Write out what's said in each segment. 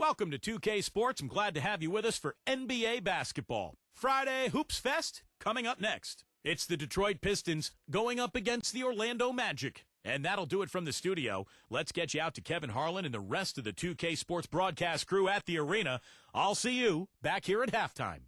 Welcome to 2K Sports. I'm glad to have you with us for NBA basketball. Friday Hoops Fest coming up next. It's the Detroit Pistons going up against the Orlando Magic. And that'll do it from the studio. Let's get you out to Kevin Harlan and the rest of the 2K Sports broadcast crew at the arena. I'll see you back here at halftime.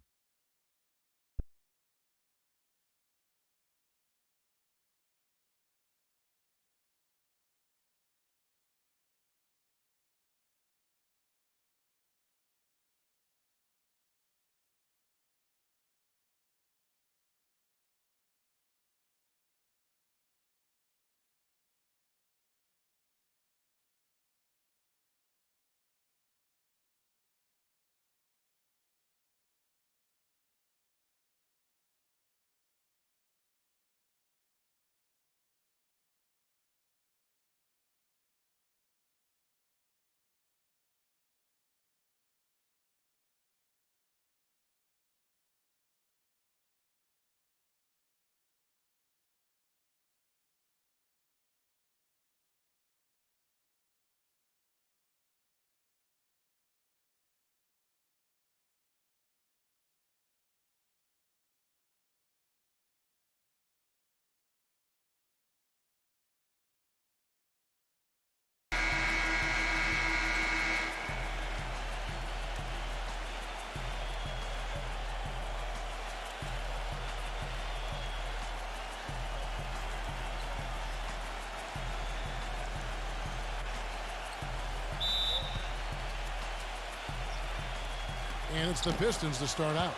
And it's the Pistons to start out.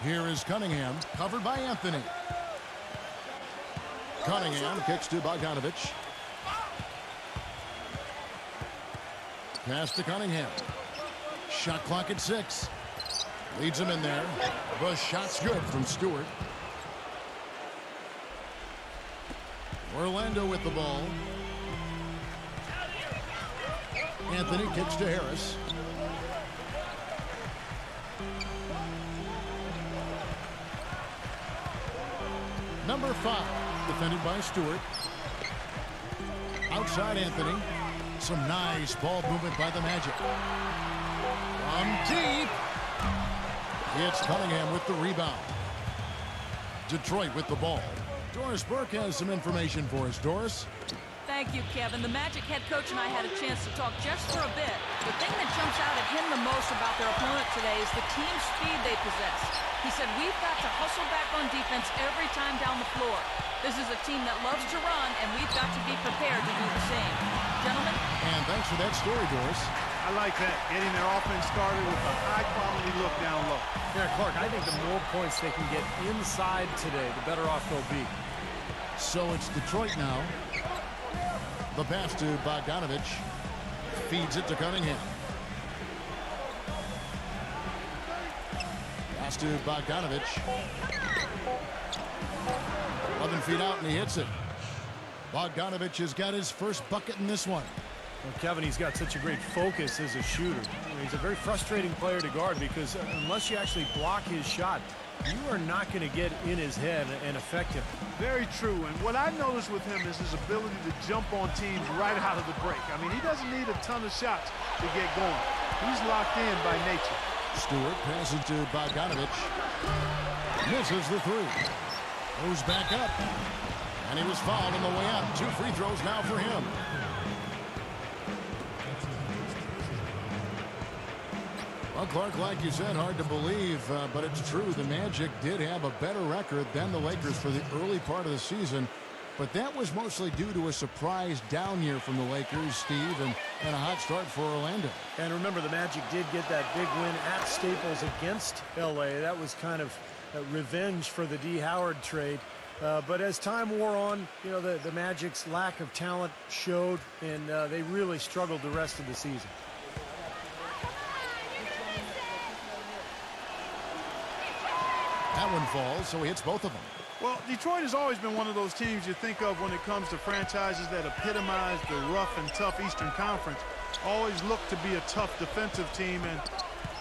Here is Cunningham, covered by Anthony. Cunningham kicks to Bogdanovich. Pass to Cunningham. Shot clock at 6. Leads him in there. The shot's good from Stewart. Orlando with the ball. Anthony kicks to Harris. Number 5, defended by Stewart. Outside Anthony. Some nice ball movement by the Magic. From deep. It's Cunningham with the rebound. Detroit with the ball. Doris Burke has some information for us. Doris? Thank you, Kevin. The Magic head coach and I had a chance to talk just for a bit. The thing that jumps out at him the most about their opponent today is the team speed they possess. He said, we've got to hustle back on defense every time down the floor. This is a team that loves to run, and we've got to be prepared to do the same. Gentlemen? And thanks for that story, Doris. I like that, getting their offense started with a high-quality look down low. Yeah, Clark, I think the more points they can get inside today, the better off they'll be. So it's Detroit now. The pass to Bogdanovich. Feeds it to Cunningham. Pass to Bogdanovich. 11 feet out, and he hits it. Bogdanovich has got his first bucket in this one. Well, Kevin, he's got such a great focus as a shooter. He's a very frustrating player to guard because unless you actually block his shot, you are not going to get in his head and affect him. Very true, and what I noticed with him is his ability to jump on teams right out of the break. I mean, he doesn't need a ton of shots to get going. He's locked in by nature. Stewart passes to Bogdanovich. Misses the 3. Goes back up. And he was fouled on the way out. 2 free throws now for him. Well, Clark, like you said, hard to believe, but it's true. The Magic did have a better record than the Lakers for the early part of the season, but that was mostly due to a surprise down year from the Lakers, Steve, and a hot start for Orlando. And remember, the Magic did get that big win at Staples against L.A. That was kind of revenge for the D. Howard trade. But as time wore on, you know, the Magic's lack of talent showed, and they really struggled the rest of the season. That one falls, so he hits both of them. Well, Detroit has always been one of those teams you think of when it comes to franchises that epitomize the rough and tough Eastern Conference. Always look to be a tough defensive team, and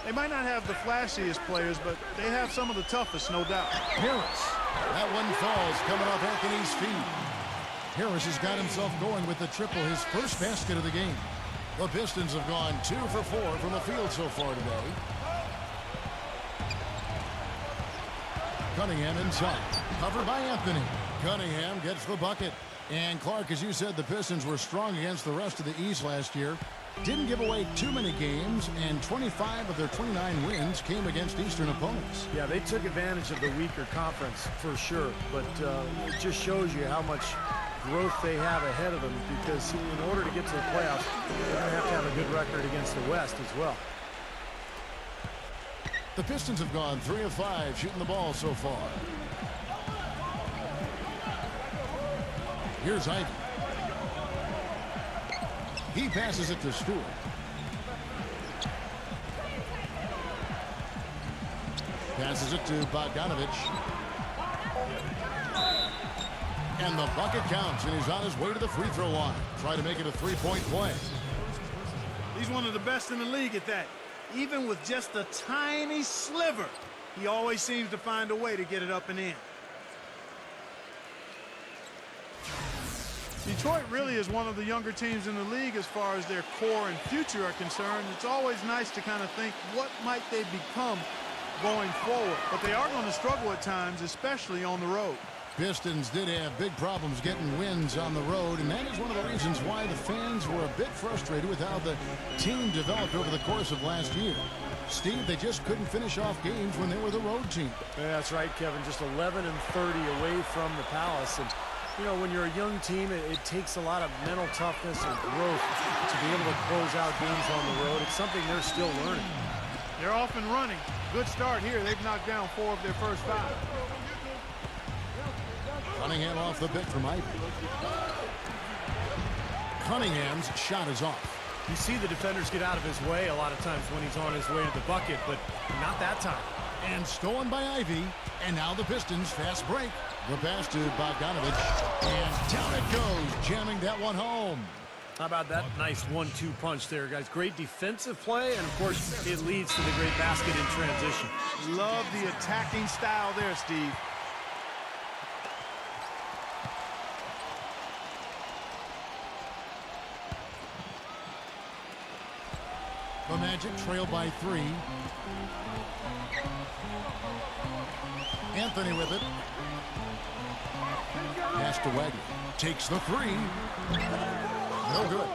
they might not have the flashiest players, but they have some of the toughest, no doubt. Harris. That one falls, coming off Anthony's feet. Harris has got himself going with the triple, his first basket of the game. The Pistons have gone 2 for 4 from the field so far today. Cunningham inside. Covered by Anthony. Cunningham gets the bucket. And Clark, as you said, the Pistons were strong against the rest of the East last year. Didn't give away too many games, and 25 of their 29 wins came against Eastern opponents. Yeah, they took advantage of the weaker conference for sure, but it just shows you how much growth they have ahead of them, because in order to get to the playoffs, they're going to have a good record against the West as well. The Pistons have gone 3 of 5 shooting the ball so far. Here's Ivy. He passes it to Stewart. Passes it to Bogdanovich. And the bucket counts, and he's on his way to the free throw line. Try to make it a three-point play. He's one of the best in the league at that. Even with just a tiny sliver, he always seems to find a way to get it up and in. Detroit really is one of the younger teams in the league as far as their core and future are concerned. It's always nice to kind of think, what might they become going forward? But they are going to struggle at times, especially on the road. Pistons did have big problems getting wins on the road, and that is one of the reasons why the fans were a bit frustrated with how the team developed over the course of last year. Steve, they just couldn't finish off games when they were the road team. Yeah, that's right, Kevin. Just 11 and 30 away from the Palace. And you know, when you're a young team, it takes a lot of mental toughness and growth to be able to close out games on the road. It's something they're still learning. They're off and running. Good start here. They've knocked down 4 of their first 5. Cunningham off the pick from Ivy. Cunningham's shot is off. You see the defenders get out of his way a lot of times when he's on his way to the bucket, but not that time. And stolen by Ivy. And now the Pistons fast break. The pass to Bogdanovich. And down it goes, jamming that one home. How about that nice 1-2 punch there, guys? Great defensive play, and, of course, it leads to the great basket in transition. Love the attacking style there, Steve. The Magic trail by 3. Anthony with it. Pass to Wagner. Takes the 3. No good.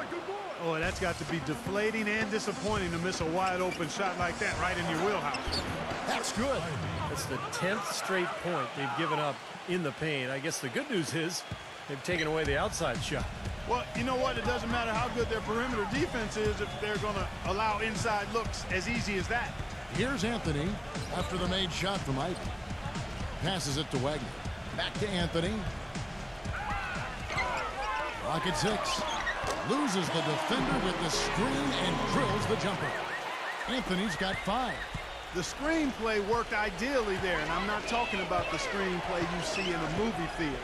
Oh, that's got to be deflating and disappointing to miss a wide-open shot like that right in your wheelhouse. That's good. That's the 10th straight point they've given up in the paint. I guess the good news is they've taken away the outside shot. Well, you know what? It doesn't matter how good their perimeter defense is if they're going to allow inside looks as easy as that. Here's Anthony after the made shot from Ivy. Passes it to Wagner. Back to Anthony. Rocket 6. Loses the defender with the screen and drills the jumper. Anthony's got 5. The screenplay worked ideally there, and I'm not talking about the screenplay you see in a movie theater.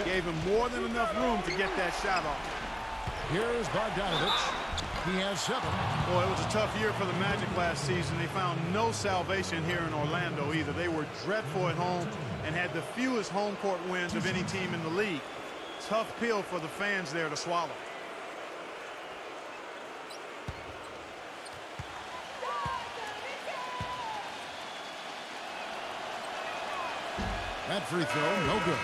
Gave him more than enough room to get that shot off. Here's Bogdanovich. He has 7. Boy, it was a tough year for the Magic last season. They found no salvation here in Orlando either. They were dreadful at home and had the fewest home court wins of any team in the league. Tough pill for the fans there to swallow. That free throw, no good.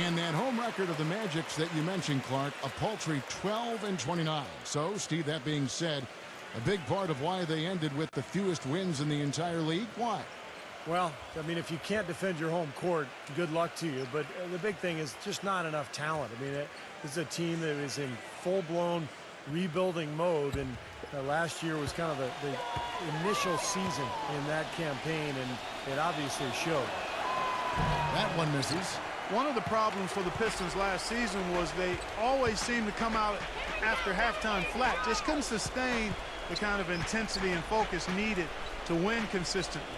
And that home record of the Magic's that you mentioned, Clark, a paltry 12 and 29. So, Steve, that being said, a big part of why they ended with the fewest wins in the entire league. Why? Well, I mean, if you can't defend your home court, good luck to you. But the big thing is just not enough talent. I mean, this is a team that is in full-blown rebuilding mode, and last year was kind of the initial season in that campaign, and it obviously showed. That one misses. One of the problems for the Pistons last season was they always seemed to come out after halftime flat. Just couldn't sustain the kind of intensity and focus needed to win consistently.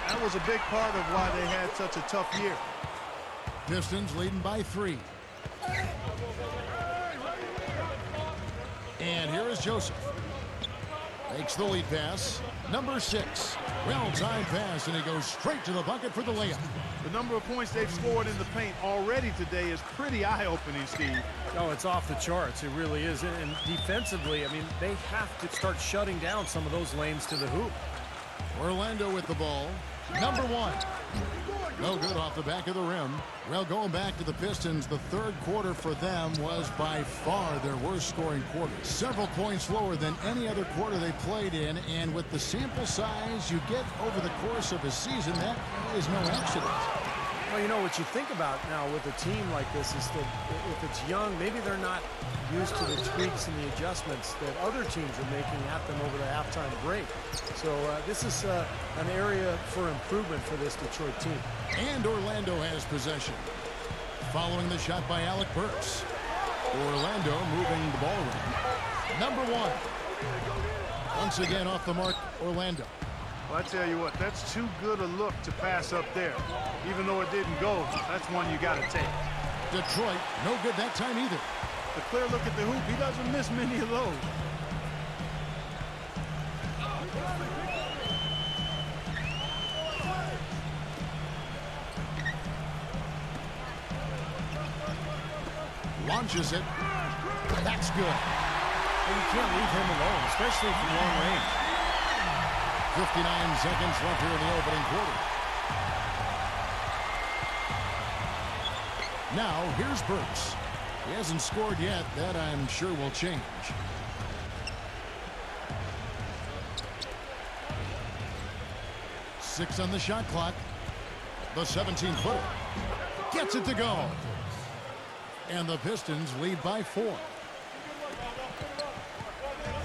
That was a big part of why they had such a tough year. Pistons leading by 3. And here is Joseph. Takes the lead pass. Number 6. Well-timed pass, and he goes straight to the bucket for the layup. The number of points they've scored in the paint already today is pretty eye-opening, Steve. Oh, it's off the charts. It really is. And defensively, I mean, they have to start shutting down some of those lanes to the hoop. Orlando with the ball. Number 1. No good off the back of the rim. Well, going back to the Pistons, the third quarter for them was by far their worst scoring quarter. Several points lower than any other quarter they played in, and with the sample size you get over the course of a season, that is no accident. Well, you know, what you think about now with a team like this is that if it's young, maybe they're not used to the tweaks and the adjustments that other teams are making at them over the halftime break. So this is an area for improvement for this Detroit team. And Orlando has possession. Following the shot by Alec Burks. Orlando moving the ball around. Number 1. Once again off the mark, Orlando. Well, I tell you what, that's too good a look to pass up there. Even though it didn't go, that's one you got to take. Detroit, no good that time either. The clear look at the hoop, he doesn't miss many of those. Launches it. That's good. And you can't leave him alone, especially from long range. 59 seconds left here in the opening quarter. Now, here's Burks. He hasn't scored yet. That, I'm sure, will change. Six on the shot clock. The 17-footer. Gets it to go. And the Pistons lead by 4.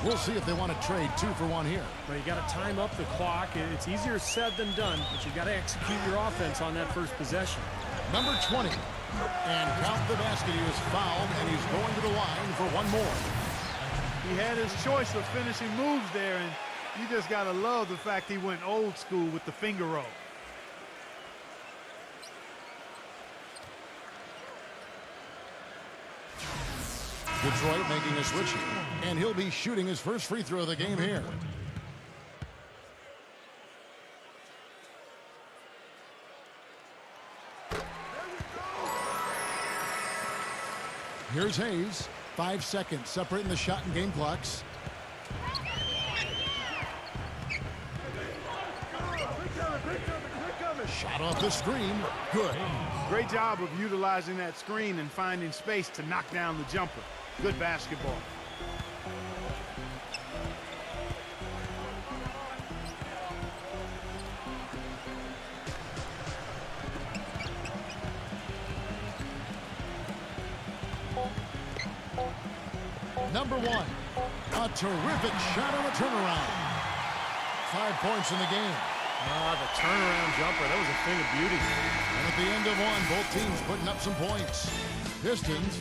We'll see if they want to trade 2 for 1 here. Well, you got to time up the clock. It's easier said than done, but you got to execute your offense on that first possession. Number 20. And count the basket. He was fouled, and he's going to the line for 1 more. He had his choice of finishing moves there, and you just got to love the fact he went old school with the finger roll. Detroit making a switch here, and he'll be shooting his first free throw of the game here. Here's Hayes. 5 seconds separating the shot and game clocks. Shot off the screen. Good. Great job of utilizing that screen and finding space to knock down the jumper. Good basketball. Number 1. A terrific shot on the turnaround. 5 points in the game. The turnaround jumper, that was a thing of beauty. And at the end of 1, both teams putting up some points. Pistons.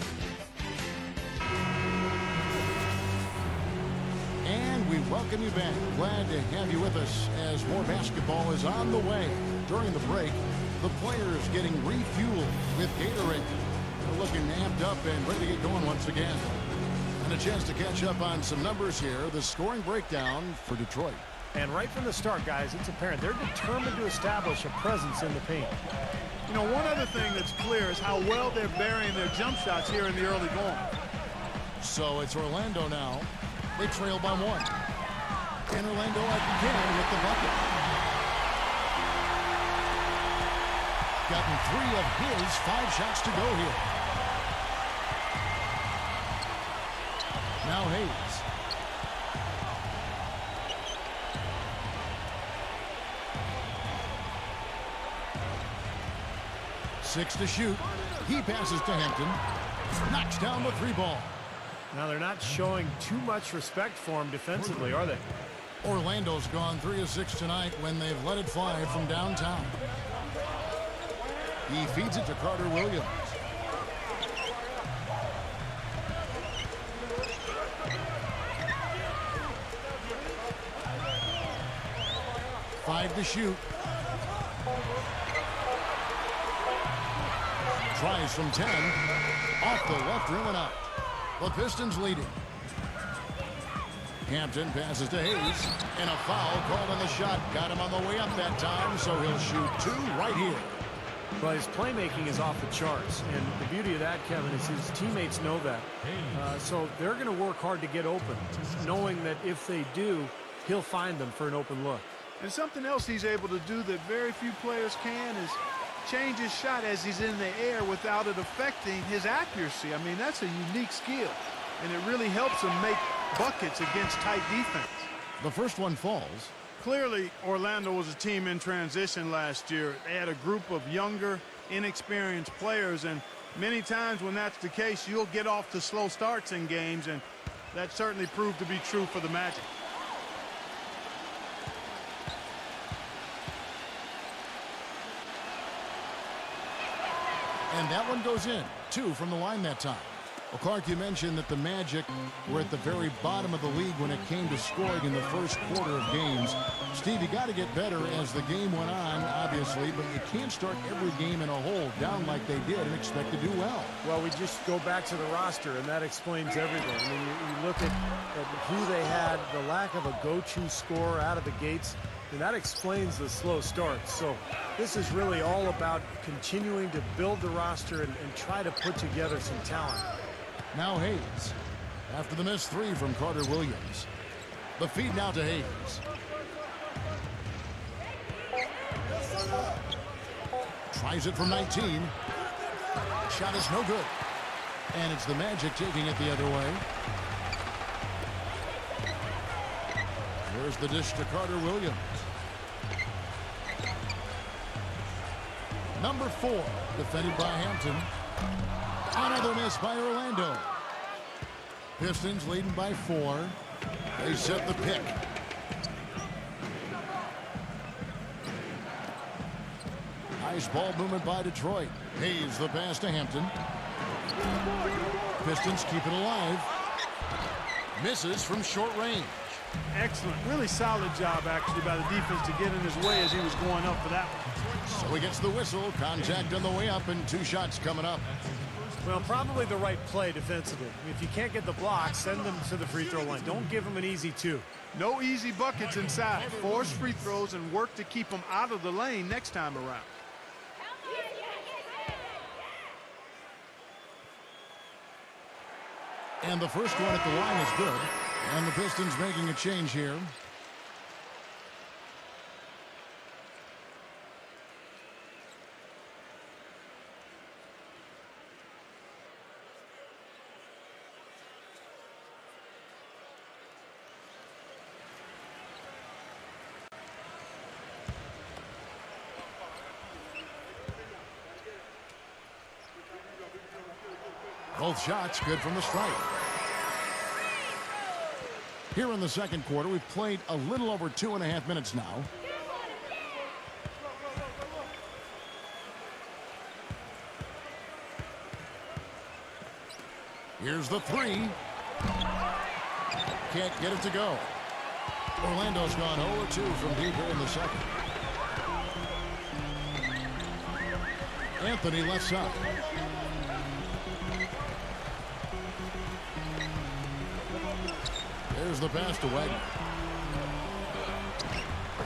And we welcome you back. Glad to have you with us as more basketball is on the way. During the break, the players getting refueled with Gatorade. They're looking amped up and ready to get going once again. And a chance to catch up on some numbers here. The scoring breakdown for Detroit. And right from the start, guys, it's apparent they're determined to establish a presence in the paint. You know, one other thing that's clear is how well they're burying their jump shots here in the early going. So it's Orlando now. They trail by 1. And Orlando again with the bucket. Gotten 3 of his 5 shots to go here. Now Hayes. Six to shoot. He passes to Hampton. Knocks down the 3 ball. Now they're not showing too much respect for him defensively, are they? Orlando's gone 3 of 6 tonight when they've let it fly from downtown. He feeds it to Carter Williams. Five to shoot. Tries from 10. Off the left rim and out. The Pistons leading. Hampton passes to Hayes, and a foul called on the shot. Got him on the way up that time, so he'll shoot two right here. Well, his playmaking is off the charts, and the beauty of that, Kevin, is his teammates know that. So they're going to work hard to get open, knowing that if they do, he'll find them for an open look. And something else he's able to do that very few players can is change his shot as he's in the air without it affecting his accuracy. I mean, that's a unique skill, and it really helps him make buckets against tight defense. The first one falls. Clearly, Orlando was a team in transition last year. They had a group of younger, inexperienced players, and many times when that's the case, you'll get off to slow starts in games, and that certainly proved to be true for the Magic. And that one goes in. 2 from the line that time. Well, Clark, you mentioned that the Magic were at the very bottom of the league when it came to scoring in the first quarter of games. Steve, you got to get better as the game went on, obviously, but you can't start every game in a hole down like they did and expect to do well. Well, we just go back to the roster, and that explains everything. I mean, you look at who they had, the lack of a go-to scorer out of the gates, and that explains the slow starts. So this is really all about continuing to build the roster and try to put together some talent. Now Hayes, after the missed 3 from Carter Williams. The feed now to Hayes. Tries it from 19. Shot is no good. And it's the Magic taking it the other way. Here's the dish to Carter Williams. Number 4, defended by Hampton. Another miss by Orlando. Pistons leading by 4. They set the pick. Nice ball movement by Detroit. Hayes the pass to Hampton. Pistons keep it alive. Misses from short range. Excellent. Really solid job, actually, by the defense to get in his way as he was going up for that one. So he gets the whistle. Contact on the way up and 2 shots coming up. Well, probably the right play defensively. If you can't get the block, send them to the free throw line. Don't give them an easy 2. No easy buckets inside. Force free throws and work to keep them out of the lane next time around. And the first one at the line is good. And the Pistons making a change here. Both shots good from the stripe. Here in the second quarter, we've played a little over 2.5 minutes now. Here's the 3. Can't get it to go. Orlando's gone 0-2 from deep here in the second. Anthony left side. There's the pass to Wagner.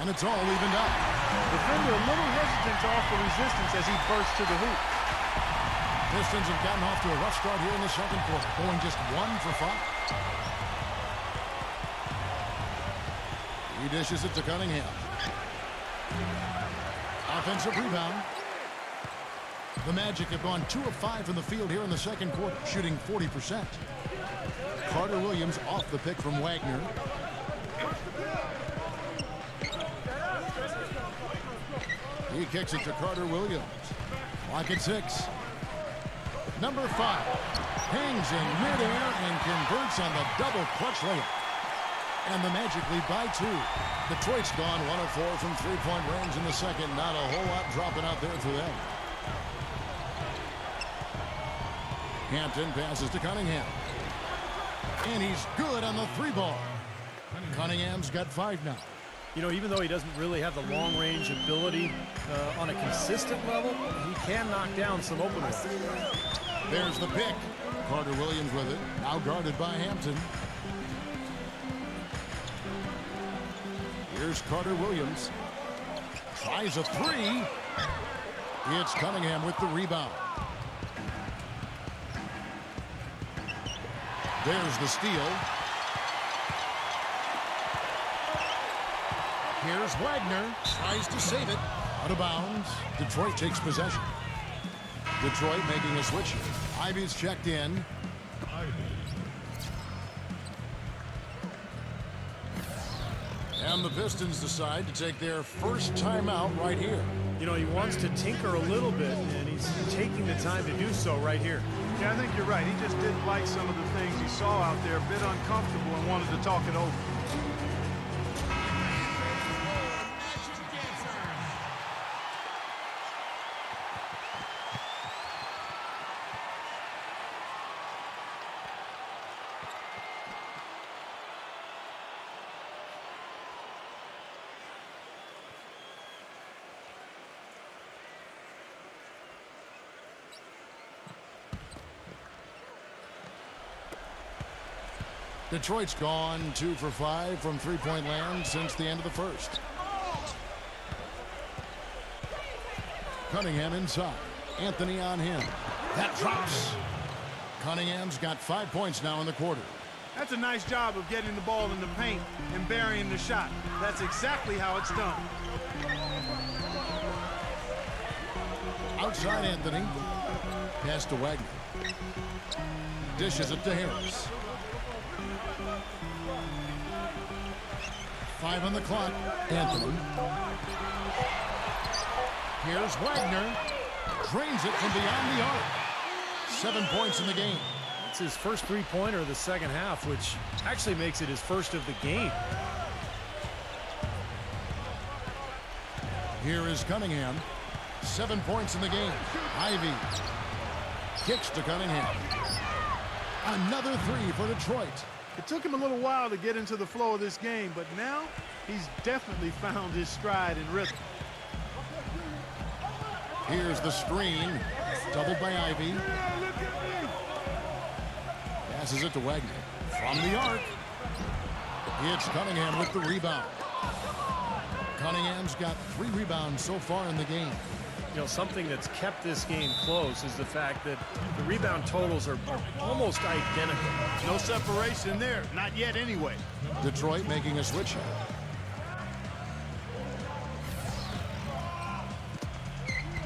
And it's all evened up. Defender a little hesitant to offer resistance as he bursts to the hoop. Pistons have gotten off to a rough start here in the second quarter, going just 1 for 5. He dishes it to Cunningham. Offensive rebound. The Magic have gone 2 of 5 from the field here in the second quarter, shooting 40%. Carter Williams off the pick from Wagner. He kicks it to Carter Williams. Clock at 6. Number 5 hangs in midair and converts on the double clutch layup. And the Magic lead by 2. Detroit's gone 1 of 4 from three-point range in the second. Not a whole lot dropping out there for them. Hampton passes to Cunningham. And he's good on the 3-ball. Cunningham's got 5 now. You know, even though he doesn't really have the long-range ability on a consistent level, he can knock down some open ones. There's the pick. Carter Williams with it. Now guarded by Hampton. Here's Carter Williams. Tries a three. It's Cunningham with the rebound. There's the steal. Here's Wagner. Tries to save it. Out of bounds. Detroit takes possession. Detroit making a switch. Ivy's checked in. And the Pistons decide to take their first timeout right here. You know, he wants to tinker a little bit, and he's taking the time to do so right here. Yeah, I think you're right. He just didn't like some of the things he saw out there, a bit uncomfortable, and wanted to talk it over. Detroit's gone 2 for 5 from three-point land since the end of the first. Cunningham inside. Anthony on him. That drops. Cunningham's got 5 points now in the quarter. That's a nice job of getting the ball in the paint and burying the shot. That's exactly how it's done. Outside Anthony. Pass to Wagner. Dishes it to Harris. 5 on the clock. Anthony. Here's Wagner. Drains it from beyond the arc. 7 points in the game. It's his first three-pointer of the second half, which actually makes it his first of the game. Here is Cunningham. 7 points in the game. Ivy kicks to Cunningham. Another three for Detroit. It took him a little while to get into the flow of this game, but now he's definitely found his stride and rhythm. Here's the screen. Doubled by Ivy. Passes it to Wagner. From the arc. It's Cunningham with the rebound. Cunningham's got 3 rebounds so far in the game. You know, something that's kept this game close is the fact that the rebound totals are almost identical. No separation there. Not yet anyway. Detroit making a switch here.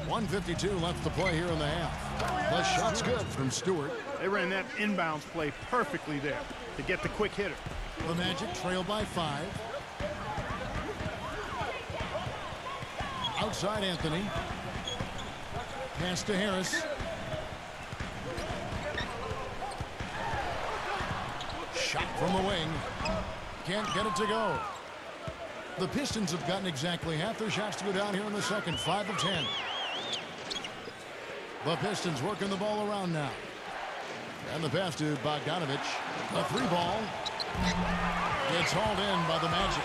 .152 left to play here in the half. The shot's good from Stewart. They ran that inbounds play perfectly there to get the quick hitter. The Magic trail by 5. Outside Anthony. Pass to Harris. Shot from the wing. Can't get it to go. The Pistons have gotten exactly half their shots to go down here in the second. 5 of 10. The Pistons working the ball around now. And the pass to Bogdanovich. A 3 ball. It's hauled in by the Magic.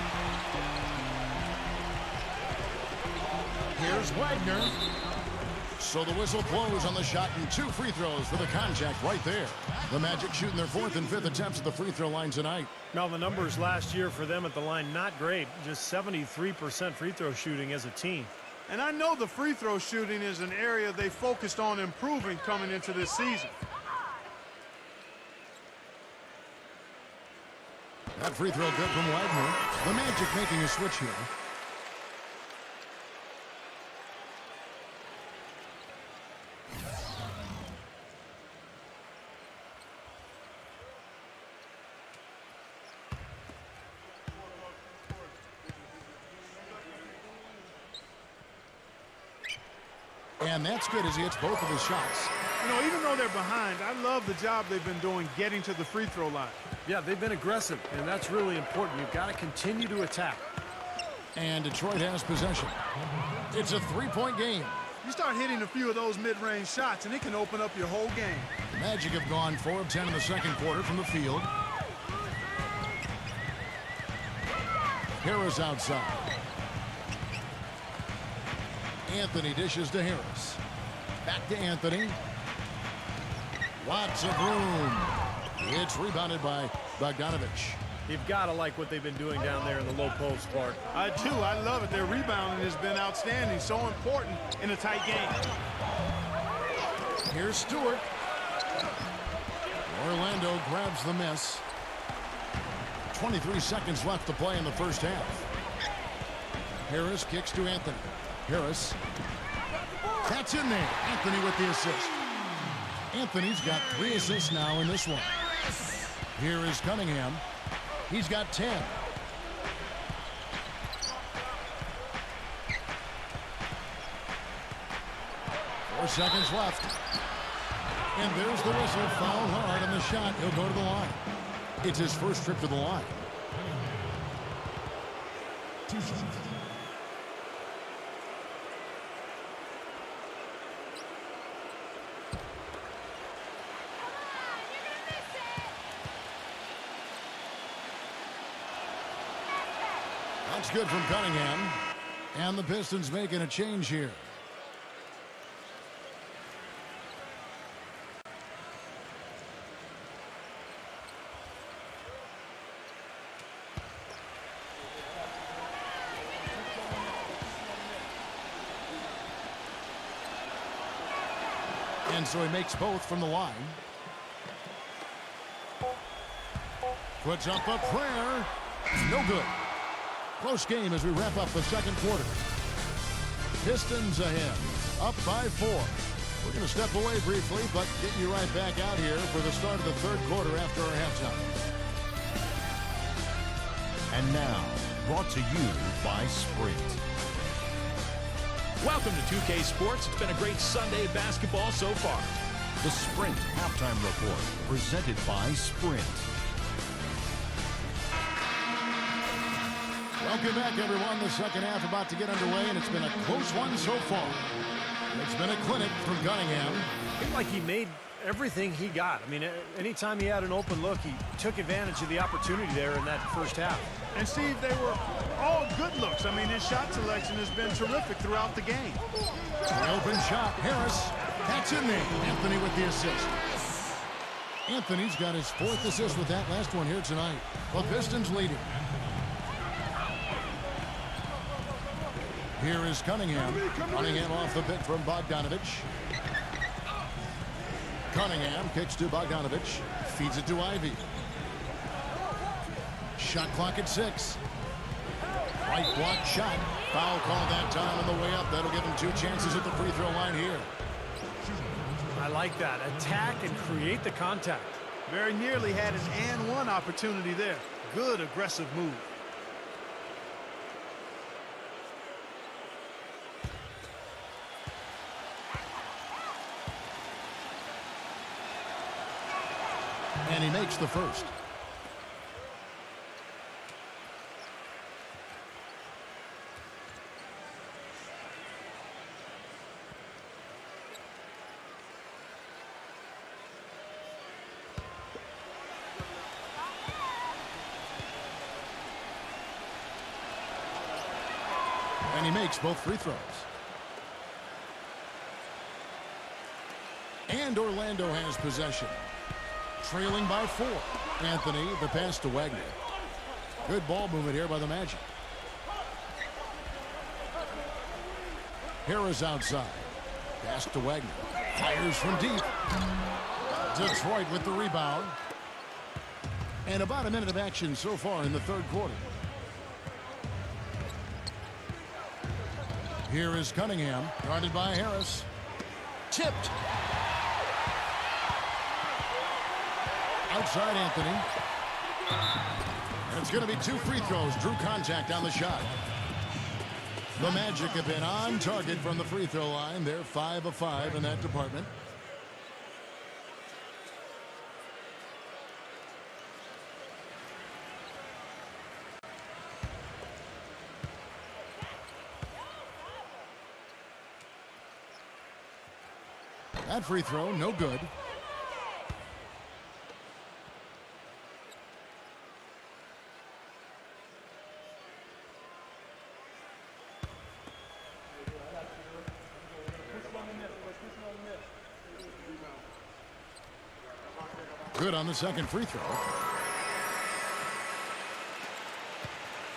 Here's Wagner. So the whistle blows on the shot and 2 free throws for the contact right there. The Magic shooting their 4th and 5th attempts at the free throw line tonight. Now, the numbers last year for them at the line, not great. Just 73% free throw shooting as a team. And I know the free throw shooting is an area they focused on improving coming into this season. That free throw good from Wagner. The Magic making a switch here. And that's good as he hits both of his shots. You know, even though they're behind, I love the job they've been doing getting to the free throw line. Yeah, they've been aggressive, and that's really important. You've got to continue to attack. And Detroit has possession. It's a 3-point game. You start hitting a few of those mid-range shots, and it can open up your whole game. The Magic have gone 4 of 10 in the second quarter from the field. Harris outside. Anthony dishes to Harris. Back to Anthony. Lots of room. It's rebounded by Bogdanovich. You've got to like what they've been doing down there in the low post, Clark. I do. I love it. Their rebounding has been outstanding. So important in a tight game. Here's Stewart. Orlando grabs the miss. 23 seconds left to play in the first half. Harris kicks to Anthony. Harris. That's in there. Anthony with the assist. Anthony's got 3 assists now in this one. Here is Cunningham. He's got 10. Four seconds left. And there's the whistle. Foul hard on the shot. He'll go to the line. It's his first trip to the line. That's good from Cunningham. And the Pistons making a change here. And so he makes both from the line. Puts up a prayer. No good. Close game as we wrap up the second quarter. Pistons ahead, up by 4. We're going to step away briefly, but get you right back out here for the start of the third quarter after our halftime. And now, brought to you by Sprint. Welcome to 2K Sports. It's been a great Sunday of basketball so far. The Sprint Halftime Report, presented by Sprint. Welcome back, everyone. The second half about to get underway, and it's been a close one so far. It's been a clinic from Cunningham. It seemed like he made everything he got. I mean, anytime he had an open look, he took advantage of the opportunity there in that first half. And Steve, they were all good looks. I mean, his shot selection has been terrific throughout the game. An open shot. Harris. That's in there. Anthony with the assist. Anthony's got his 4th assist with that last one here tonight. The Pistons leading. Here is Cunningham. Cunningham off the pick from Bogdanovich. Cunningham kicks to Bogdanovich. Feeds it to Ivy. Shot clock at 6. Right block shot. Foul call that time on the way up. That'll give him 2 chances at the free throw line here. I like that. Attack and create the contact. Very nearly had an and one opportunity there. Good aggressive move. And he makes the first. And he makes both free throws. And Orlando has possession. Trailing by 4. Anthony, the pass to Wagner. Good ball movement here by the Magic. Harris outside. Pass to Wagner. Fires from deep. Detroit with the rebound. And about a minute of action so far in the third quarter. Here is Cunningham, guarded by Harris. Tipped. Outside Anthony. And it's going to be 2 free throws. Drew contact on the shot. The Magic have been on target from the free throw line. They're 5 of 5 in that department. That free throw, no good. Good on the second free throw.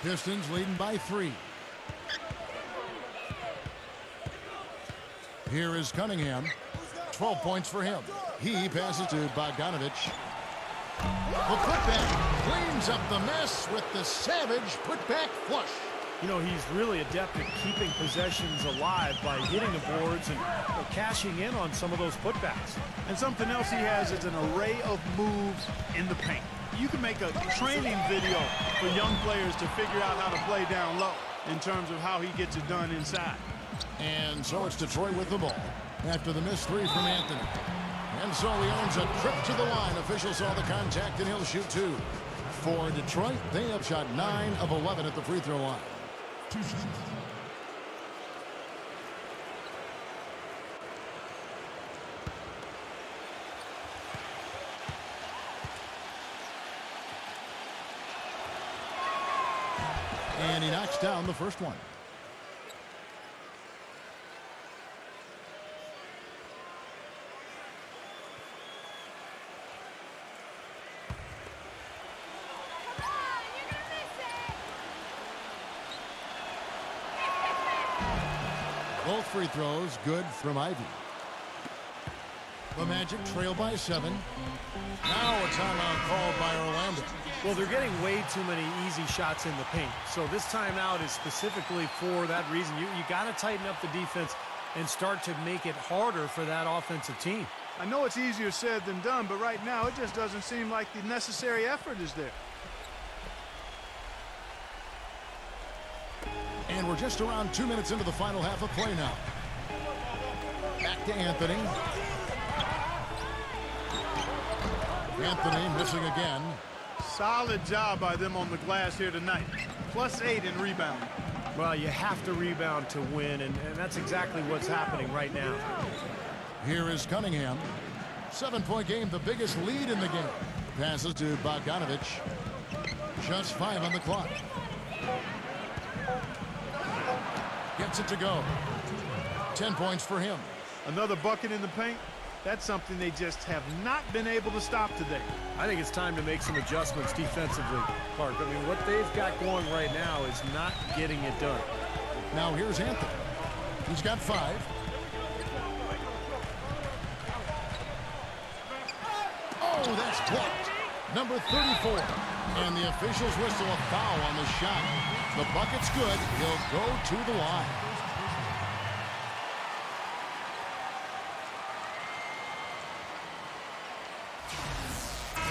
Pistons leading by 3. Here is Cunningham. 12 points for him. He passes to Bogdanovich. The putback cleans up the mess with the savage putback flush. You know, he's really adept at keeping possessions alive by hitting the boards and cashing in on some of those putbacks. And something else he has is an array of moves in the paint. You can make a training video for young players to figure out how to play down low in terms of how he gets it done inside. And so it's Detroit with the ball after the missed 3 from Anthony. And so he earns a trip to the line. Officials saw the contact, and he'll shoot 2. For Detroit, they have shot 9 of 11 at the free throw line. And he knocks down the first one. Both free throws good from Ivy. The Magic trail by 7. Now a timeout called by Orlando. Well, they're getting way too many easy shots in the paint. So this timeout is specifically for that reason. You got to tighten up the defense and start to make it harder for that offensive team. I know it's easier said than done, but right now it just doesn't seem like the necessary effort is there. And we're just around 2 minutes into the final half of play now. Back to Anthony. Anthony missing again. Solid job by them on the glass here tonight. +8 in rebounding. Well, you have to rebound to win, and that's exactly what's happening right now. Here is Cunningham. 7-point game, the biggest lead in the game. Passes to Bogdanovich. Just 5 on the clock. Gets it to go. 10 points for him. Another bucket in the paint. That's something they just have not been able to stop today. I think it's time to make some adjustments defensively, Clark. I mean, what they've got going right now is not getting it done. Now here's Anthony. He's got 5. Oh, that's blocked. Number 34. And the officials whistle a foul on the shot. The bucket's good. He'll go to the line.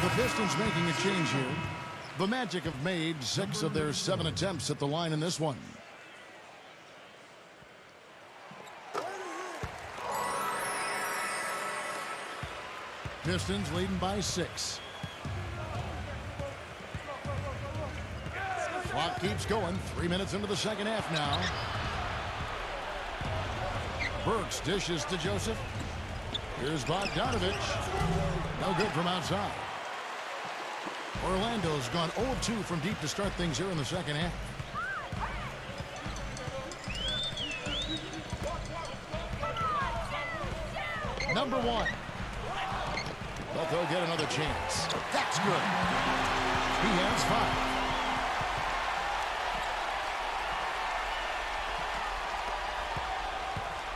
The Pistons making a change here. The Magic have made 6 of their 7 attempts at the line in this one. Pistons leading by 6. Clock keeps going. 3 minutes into the second half now. Burks dishes to Joseph. Here's Bogdanovich. No good from outside. Orlando's gone 0-2 from deep to start things here in the second half. Number 1. But they'll get another chance. That's good. He has 5.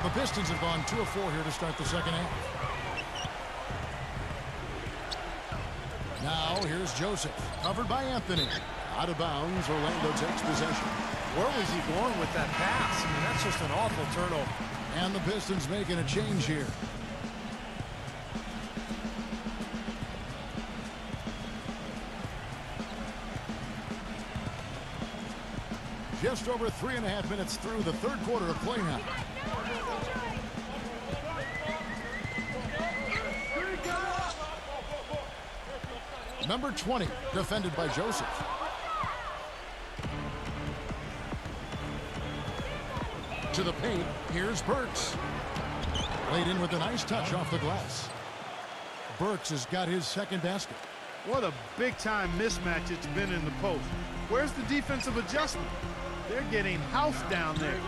The Pistons have gone 2 of 4 here to start the second half. Now here's Joseph, covered by Anthony. Out of bounds, Orlando takes possession. Where was he going with that pass? I mean, that's just an awful turnover. And the Pistons making a change here. Just over 3.5 minutes through the third quarter of play now. Number 20, defended by Joseph. To the paint, here's Burks. Laid in with a nice touch off the glass. Burks has got his second basket. What a big-time mismatch it's been in the post. Where's the defensive adjustment? They're getting housed down there.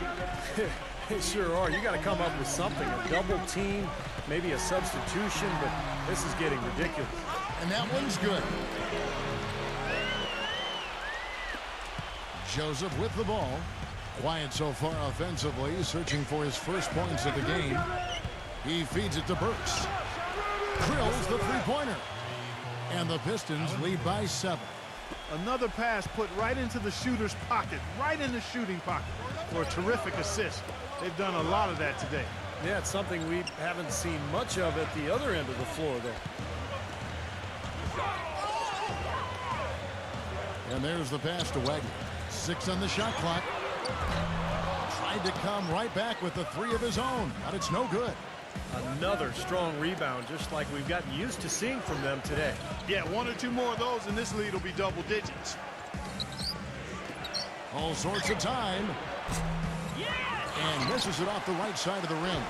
They sure are. You got to come up with something. A double team, maybe a substitution, but this is getting ridiculous. And that one's good. Joseph with the ball. Quiet so far offensively, searching for his first points of the game. He feeds it to Burks. Drills the three-pointer. And the Pistons lead by 7. Another pass put right into the shooter's pocket, right in the shooting pocket for a terrific assist. They've done a lot of that today. Yeah, it's something we haven't seen much of at the other end of the floor, though. And there's the pass to Wagner. 6 on the shot clock. Tried to come right back with the 3 of his own, but it's no good. Another strong rebound, just like we've gotten used to seeing from them today. Yeah, 1 or 2 more of those, and this lead will be double digits. All sorts of time. And misses it off the right side of the rim.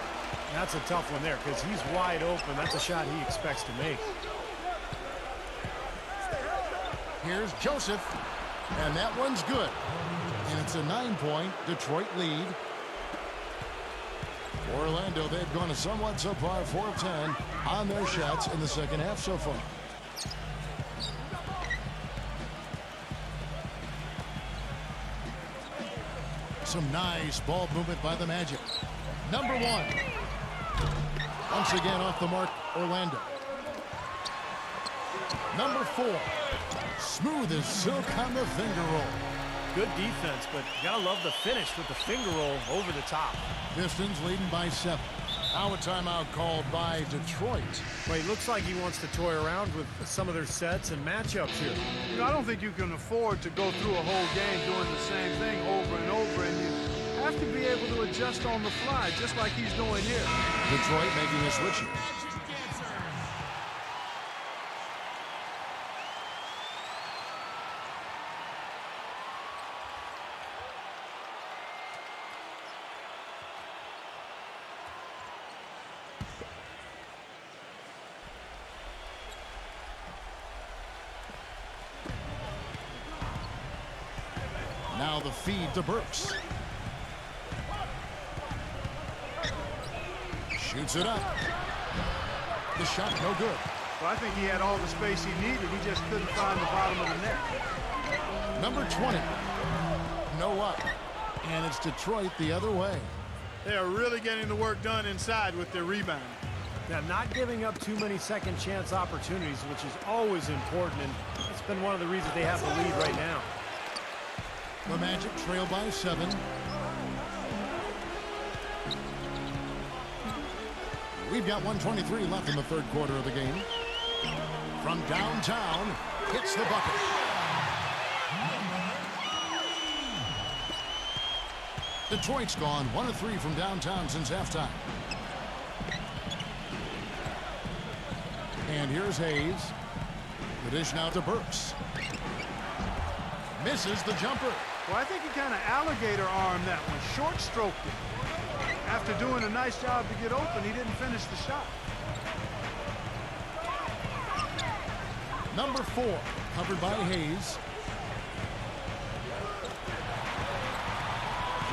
That's a tough one there because he's wide open. That's a shot he expects to make. Here's Joseph. And that one's good. And it's a 9-point Detroit lead. For Orlando, they've gone a somewhat subpar 4 of 10 on their shots in the second half so far. Some nice ball movement by the Magic. Number 1. Once again off the mark, Orlando. Number 4. Smooth as silk on the finger roll. Good defense, but you gotta love the finish with the finger roll over the top. Pistons leading by 7. Now a timeout called by Detroit. Well, he looks like he wants to toy around with some of their sets and matchups here. You know, I don't think you can afford to go through a whole game doing the same thing over and over, and you have to be able to adjust on the fly, just like he's doing here. Detroit making a switch here. Now the feed to Burks. Shoots it up. The shot no good. Well, I think he had all the space he needed. He just couldn't find the bottom of the net. Number 20. No up. And it's Detroit the other way. They are really getting the work done inside with their rebound. Now, not giving up too many second chance opportunities, which is always important, and it's been one of the reasons they have the lead right now. The Magic trail by 7. We've got 1:23 left in the third quarter of the game. From downtown, hits the bucket. Detroit's gone 1 of 3 from downtown since halftime. And here's Hayes. The dish now to Burks. Misses the jumper. Well, I think he kind of alligator armed that one, short stroked it. After doing a nice job to get open, he didn't finish the shot. Number 4, covered by Hayes.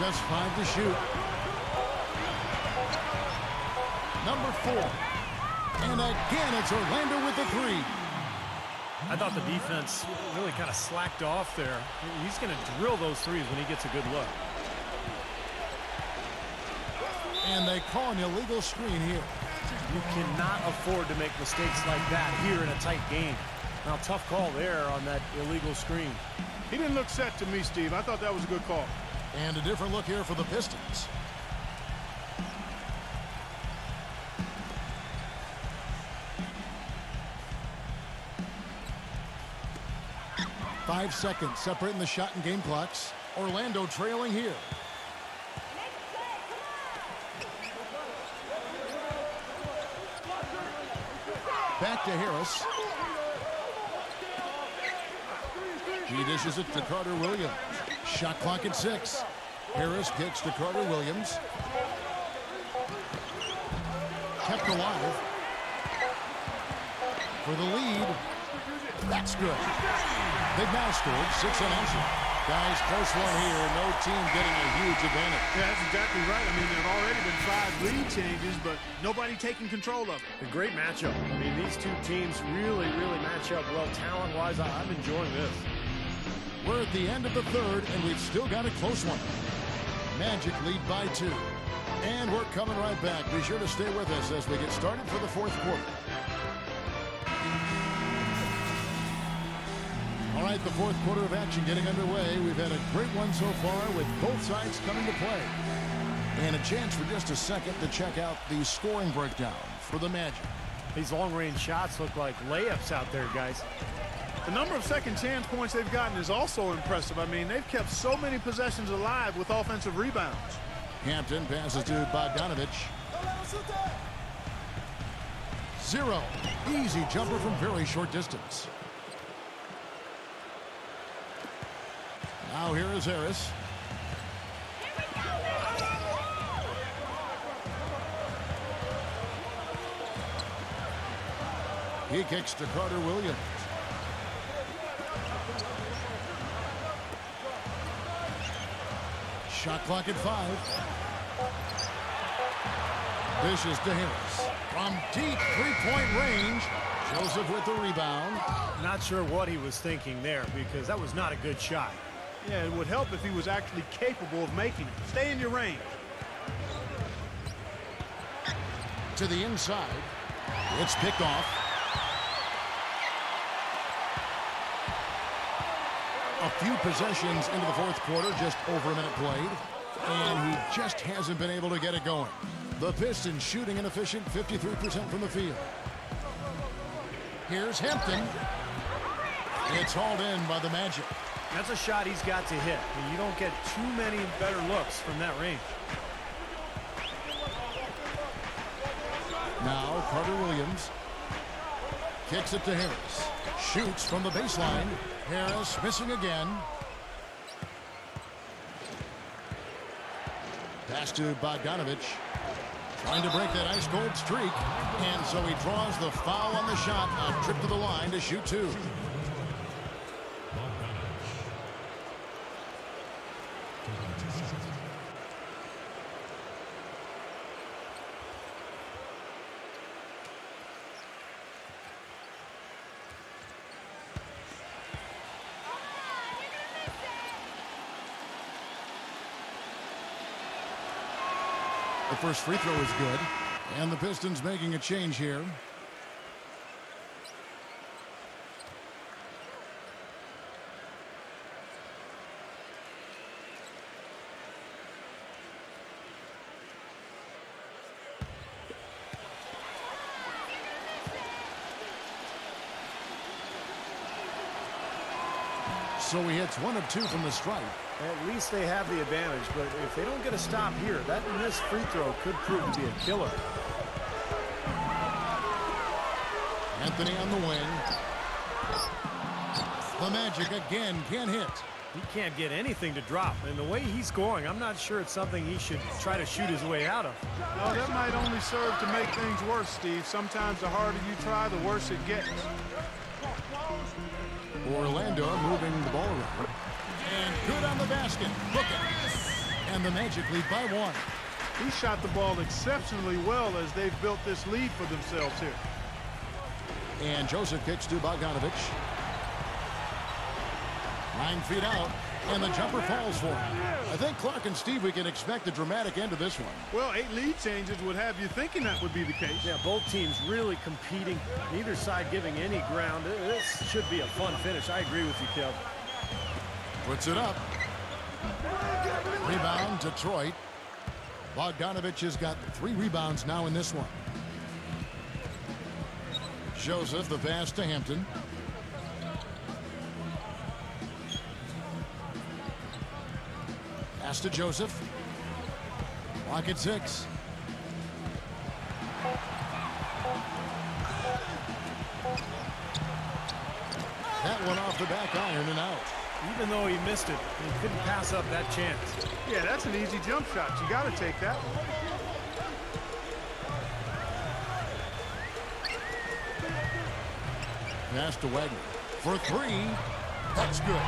Just 5 to shoot. Number 4. And again, it's Orlando with the 3. I thought the defense really kind of slacked off there. He's going to drill those threes when he gets a good look. And they call an illegal screen here. You cannot afford to make mistakes like that here in a tight game. Now, tough call there on that illegal screen. He didn't look set to me, Steve. I thought that was a good call. And a different look here for the Pistons. Five seconds separating the shot and game clocks. Orlando trailing here. Back to Harris. He dishes it to Carter Williams. Shot clock at 6. Harris kicks to Carter Williams. Kept alive. For the lead. That's good. They've now scored 6 unanswered. Guys, close one here. No team getting a huge advantage. Yeah, that's exactly right. I mean, there have already been 5 lead changes, but nobody taking control of it. A great matchup. I mean, these two teams really match up well talent-wise. I'm enjoying this. We're at the end of the third, and we've still got a close one. Magic lead by 2. And we're coming right back. Be sure to stay with us as we get started for the fourth quarter. All right, the fourth quarter of action getting underway. We've had a great one so far with both sides coming to play. And a chance for just a second to check out the scoring breakdown for the Magic. These long-range shots look like layups out there, guys. The number of second chance points they've gotten is also impressive. I mean, they've kept so many possessions alive with offensive rebounds. Hampton passes to Bogdanovich. 0. Easy jumper from very short distance. Now here is Harris. He kicks to Carter Williams. Shot clock at 5. Dishes to Harris. From deep three-point range. Joseph with the rebound. Not sure what he was thinking there because that was not a good shot. Yeah, it would help if he was actually capable of making it. Stay in your range. To the inside. It's picked off. A few possessions into the fourth quarter, just over a minute played, and he just hasn't been able to get it going. The Pistons shooting an efficient 53% from the field. Here's Hampton. It's hauled in by the Magic. That's a shot he's got to hit. I mean, you don't get too many better looks from that range. Now Carter Williams kicks it to Harris. Shoots from the baseline. Harris missing again. Pass to Bogdanovich. Trying to break that ice-cold streak. And so he draws the foul on the shot. A trip to the line to shoot 2. The first free throw is good. And the Pistons making a change here. So he hits 1 of 2 from the stripe. At least they have the advantage, but if they don't get a stop here, that missed free throw could prove to be a killer. Anthony on the wing. The Magic again can't hit. He can't get anything to drop, and the way he's scoring, I'm not sure it's something he should try to shoot his way out of. Well, that might only serve to make things worse, Steve. Sometimes the harder you try, the worse it gets. Orlando moving the ball around. And good on the basket. Look at. And the Magic lead by 1. He shot the ball exceptionally well as they've built this lead for themselves here. And Joseph kicks to Bogdanovich. 9 feet out. And the jumper falls for him. I think Clark and Steve, we can expect a dramatic end to this one. Well, 8 lead changes would have you thinking that would be the case. Yeah, both teams really competing. Neither side giving any ground. This should be a fun finish. I agree with you, Kev. Puts it up. Rebound, Detroit. Bogdanovich has got 3 rebounds now in this one. Joseph, the pass to Hampton. Pass to Joseph. Clock at 6. That one off the back iron and out. Even though he missed it, he couldn't pass up that chance. Yeah, that's an easy jump shot. You got to take that. Pass to Wagner for 3. That's good.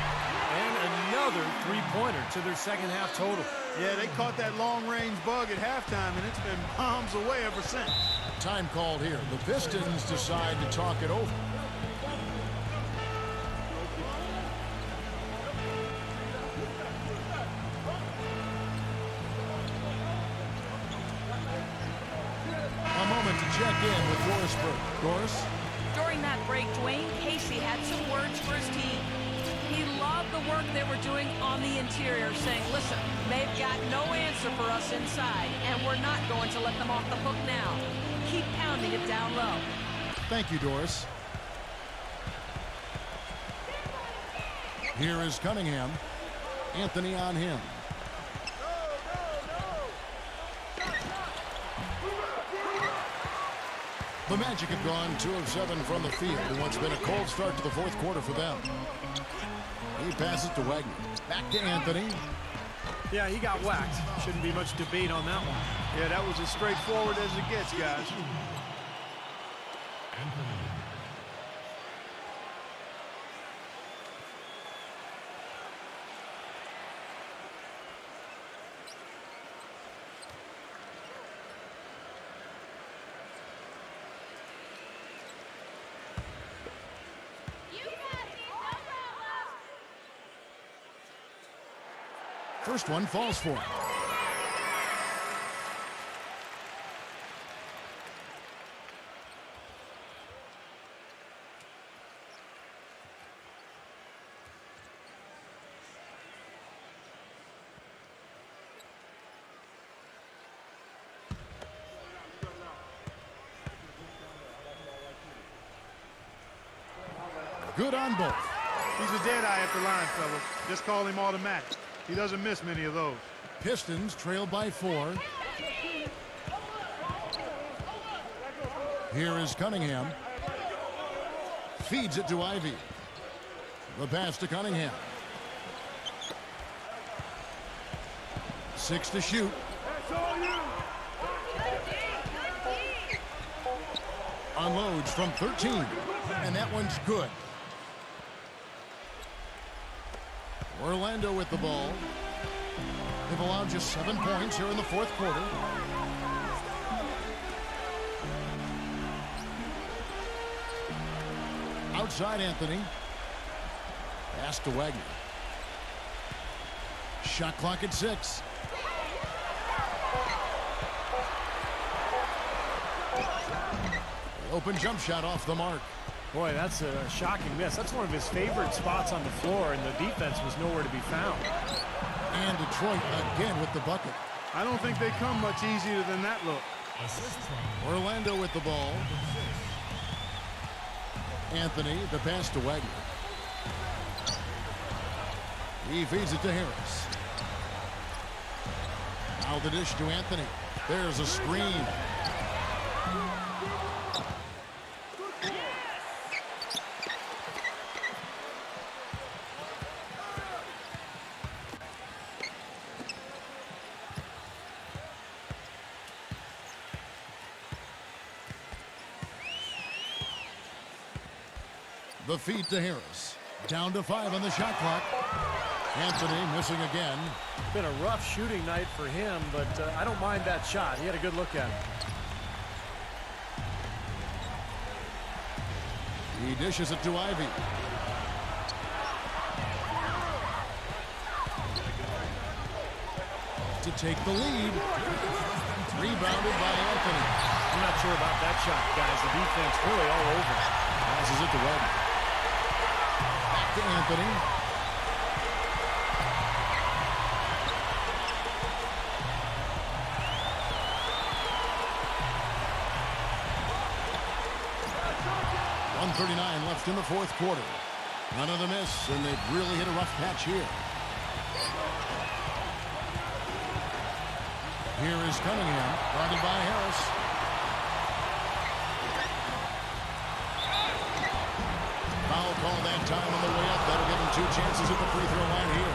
And another three-pointer to their second half total. Yeah, they caught that long-range bug at halftime, and it's been bombs away ever since. Time called here. The Pistons decide to talk it over. check in with Doris Burke. Doris? During that break, Dwayne Casey had some words for his team. He loved the work they were doing on the interior, saying, listen, they've got no answer for us inside, and we're not going to let them off the hook now. Keep pounding it down low. Thank you, Doris. Here is Cunningham. Anthony on him. The Magic have gone 2 of 7 from the field in what's been a cold start to the fourth quarter for them. He passes to Wagner. Back to Anthony. Yeah, he got whacked. Shouldn't be much debate on that one. Yeah, that was as straightforward as it gets, guys. First one falls for him. Good on both. He's a dead eye at the line, fellas. Just call him automatic. He doesn't miss many of those. Pistons trail by 4. Here is Cunningham. Feeds it to Ivy. The pass to Cunningham. 6 to shoot. Unloads from 13. And that one's good. Orlando with the ball. They've allowed just 7 points here in the fourth quarter. Outside Anthony. Pass to Wagner. Shot clock at 6. Open jump shot off the mark. Boy, that's a shocking miss. That's one of his favorite spots on the floor, and the defense was nowhere to be found. And Detroit again with the bucket. I don't think they come much easier than that look. Orlando with the ball. Anthony, the pass to Wagner. He feeds it to Harris. Now the dish to Anthony. There's a screen. The feed to Harris. Down to 5 on the shot clock. Anthony missing again. Been a rough shooting night for him, but I don't mind that shot. He had a good look at it. He dishes it to Ivy. To take the lead. Rebounded by Anthony. I'm not sure about that shot, guys. The defense really all over. Passes it to Wagner. Back to Anthony. .139 left in the fourth quarter. Another miss, and they've really hit a rough patch here. Here is Cunningham, guarded by Harris. Foul call that time on the way up. That'll give him 2 chances at the free throw line here.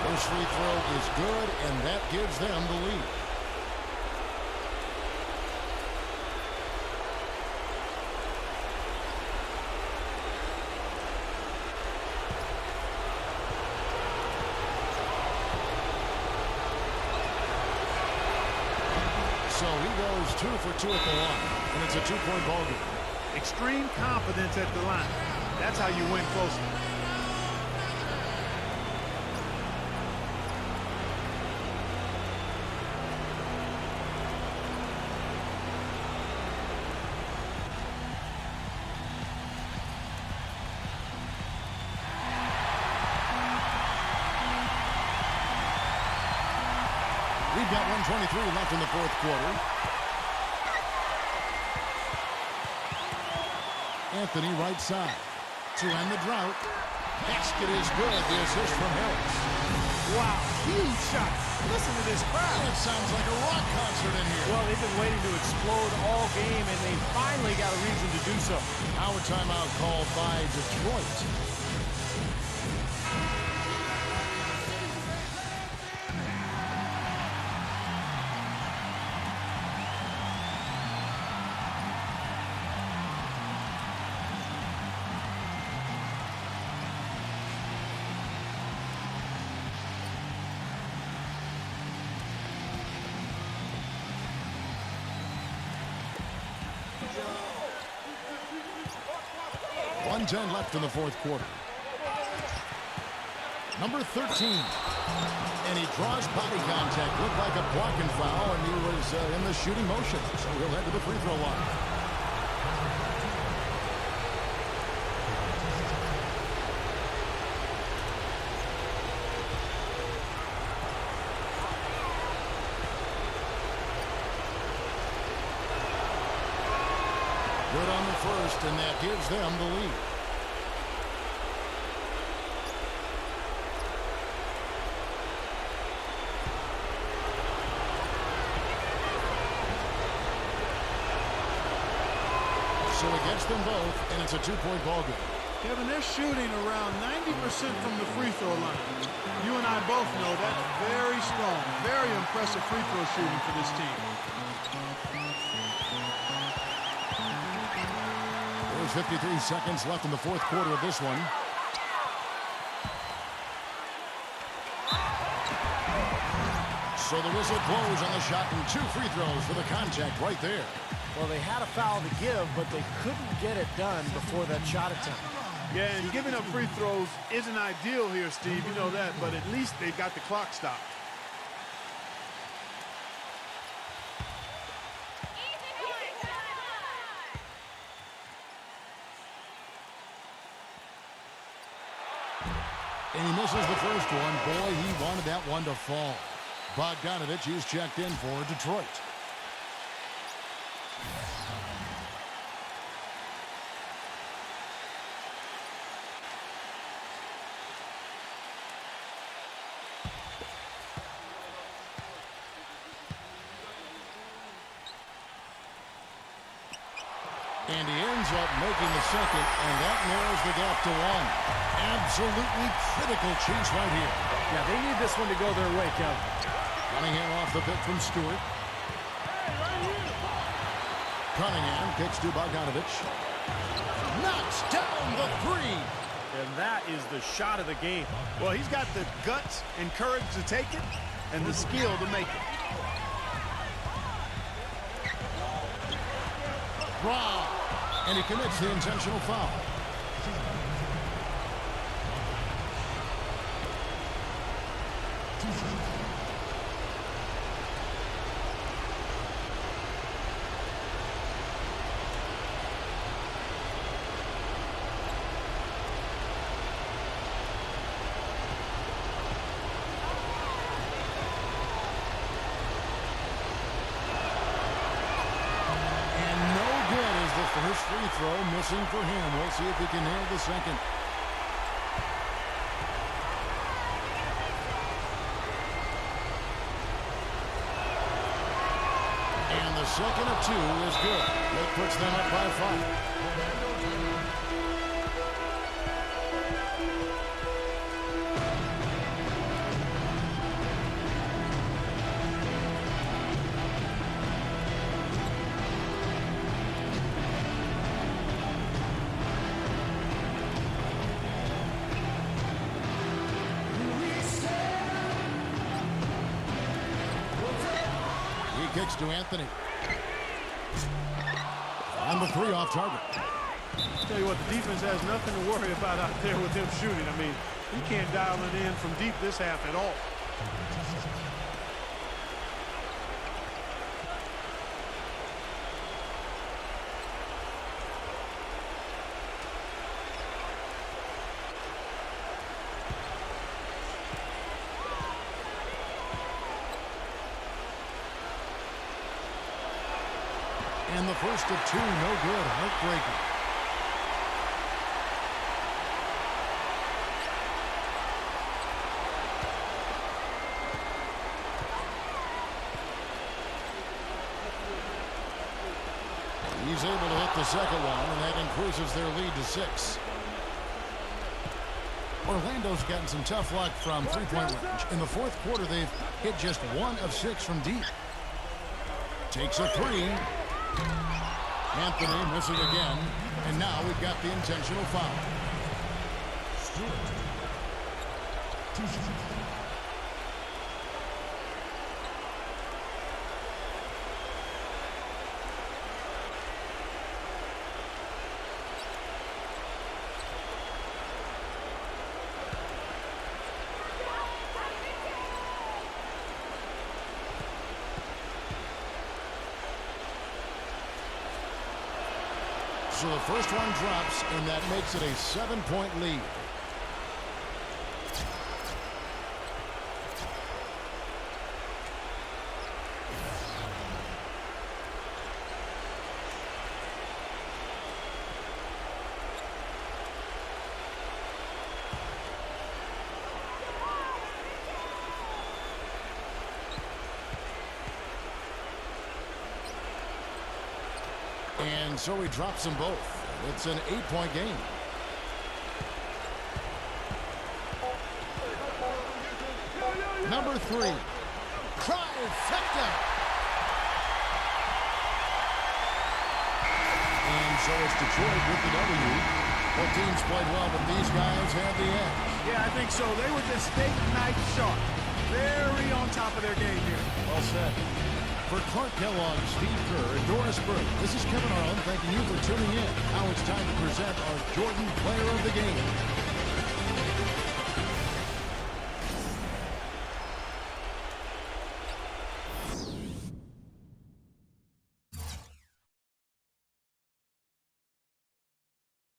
First free throw is good, and that gives them the lead. So he goes 2 for 2 at the line, and it's a 2-point ball game. Extreme confidence at the line. That's how you win closely. We've got 1:23 left in the fourth quarter. Anthony right side to end the drought. Basket is good. The assist from Harris. Wow, huge shot. Listen to this crowd. It sounds like a rock concert in here. Well, they've been waiting to explode all game, and they finally got a reason to do so. Now a timeout called by Detroit. .10 left in the fourth quarter. Number 13. And he draws body contact. Looked like a blocking foul, and he was in the shooting motion. So he'll head to the free throw line. Good on the first, and that gives them the lead. So against them both, and it's a 2-point ball game. Kevin, they're shooting around 90% from the free throw line. You and I both know that's very strong, very impressive free throw shooting for this team. There's 53 seconds left in the fourth quarter of this one. So the whistle blows on the shot, and 2 free throws for the contact right there. Well, they had a foul to give, but they couldn't get it done before that shot attempt. Yeah, and giving up free throws isn't ideal here, Steve. You know that, but at least they've got the clock stopped. And he misses the first one. Boy, he wanted that one to fall. Bogdanovich is checked in for Detroit. And he ends up making the second, and that narrows the gap to 1. Absolutely critical chase right here. Yeah, they need this one to go their way, Kevin. Cunningham off the pick from Stewart. Cunningham kicks to Bogdanovich. Knocks down the 3. And that is the shot of the game. Well, he's got the guts and courage to take it and the skill to make it. Raw. And he commits the intentional foul. First free throw missing for him. We'll see if he can nail the second. And the second of 2 is good. That puts them up by 5. kicks to Anthony. And the three off target. Tell you what, the defense has nothing to worry about out there with him shooting. I mean, he can't dial it in from deep this half at all. And the first of two, no good. Heartbreaker. He's able to hit the second one, and that increases their lead to 6. Orlando's gotten some tough luck from three-point range. In the fourth quarter, they've hit just 1 of 6 from deep. Takes a three. Anthony missing again, and now we've got the intentional foul. So the first one drops, and that makes it a 7-point lead. And so he drops them both. It's an 8-point game. Number 3. Trifecta. And so it's Detroit with the W. Both teams played well, but these guys had the edge. Yeah, I think so. They were just steak knife sharp. Very on top of their game here. Well said. For Clark Kellogg, Steve Kerr, and Doris Burke, this is Kevin Harlan thanking you for tuning in. Now it's time to present our Jordan Player of the Game.